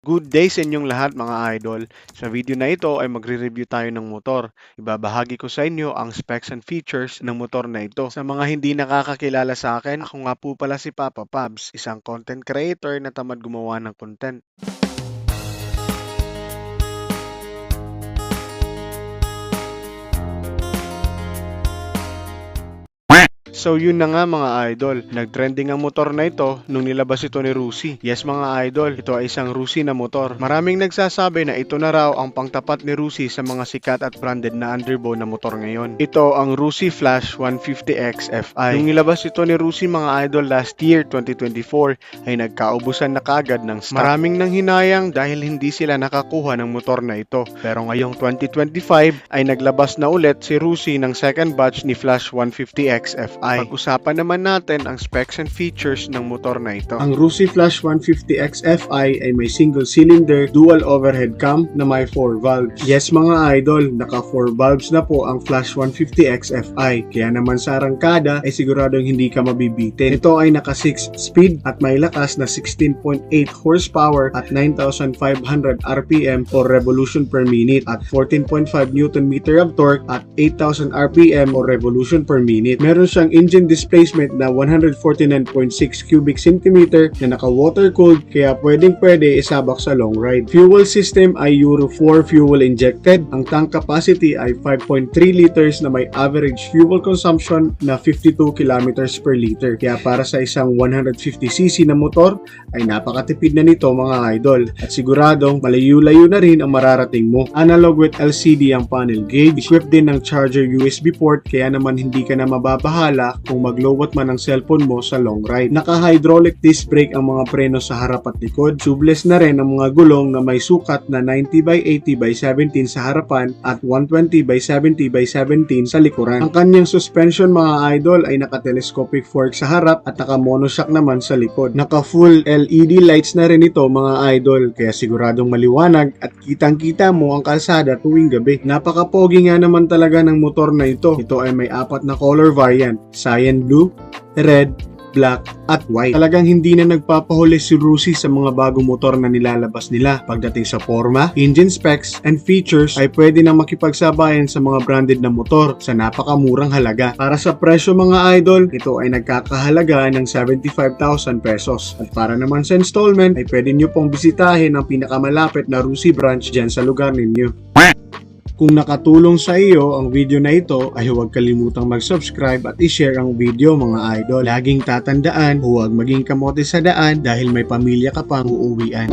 Good day sa inyong lahat mga idol. Sa video na ito ay magre-review tayo ng motor. Ibabahagi ko sa inyo ang specs and features ng motor na ito. Sa mga hindi nakakakilala sa akin, ako nga po pala si Papa Pabs, isang content creator na tamad gumawa ng content. So yun na nga mga idol, nagtrending ang motor na ito nung nilabas ito ni Rusi. Yes mga idol, ito ay isang Rusi na motor. Maraming nagsasabi na ito na raw ang pangtapat ni Rusi sa mga sikat at branded na underbow na motor ngayon. Ito ang Rusi Flash 150X Fi. Nung nilabas ito ni Rusi mga idol last year 2024 ay nagkaubusan na kagad ng stock. Maraming nang hinayang dahil hindi sila nakakuha ng motor na ito. Pero ngayong 2025 ay naglabas na ulit si Rusi ng second batch ni Flash 150X Fi. Pag-usapan naman natin ang specs and features ng motor na ito. Ang Rusi Flash 150X Fi ay may single cylinder, dual overhead cam na may 4 valves. Yes mga idol, naka 4 valves na po ang Flash 150X Fi. Kaya naman sa arangkada ay siguradong hindi ka mabibitin. Ito ay naka 6 speed at may lakas na 16.8 horsepower at 9,500 RPM or revolution per minute at 14.5 Newton meter of torque at 8,000 RPM or revolution per minute. Meron siyang engine displacement na 149.6 cubic centimeter na naka-water cooled kaya pwede isabak sa long ride. Fuel system ay Euro 4 fuel injected. Ang tank capacity ay 5.3 liters na may average fuel consumption na 52 kilometers per liter. Kaya para sa isang 150cc na motor ay napakatipid na nito mga idol at siguradong malayo-layo na rin ang mararating mo. Analog with LCD ang panel gauge, equipped din ng charger USB port kaya naman hindi ka na mababahala kung maglowat man ang cellphone mo sa long ride. Naka-hydraulic disc brake ang mga preno sa harap at likod. Tubeless na rin ang mga gulong na may sukat na 90 by 80 by 17 sa harapan at 120 by 70 by 17 sa likuran. Ang kanyang suspension mga idol ay naka-telescopic fork sa harap at naka-monoshock naman sa likod. Naka-full LED lights na rin ito mga idol kaya siguradong maliwanag at kitang-kita mo ang kalsada tuwing gabi. Napaka-pogi nga naman talaga ng motor na ito. Ito ay may 4 na color variant. Cyan blue, red, black, at white. Talagang hindi na nagpapahuli si Rusi sa mga bagong motor na nilalabas nila. Pagdating sa forma, engine specs, and features ay pwede nang makipagsabayan sa mga branded na motor sa napakamurang halaga. Para sa presyo mga idol, ito ay nagkakahalaga ng 75,000 pesos. At para naman sa installment, ay pwede nyo pong bisitahin ang pinakamalapit na Rusi branch dyan sa lugar ninyo. Kung nakatulong sa iyo ang video na ito ay huwag kalimutang mag-subscribe at i-share ang video mga idol. Laging tatandaan, huwag maging kamote sa daan dahil may pamilya ka pang uuwian.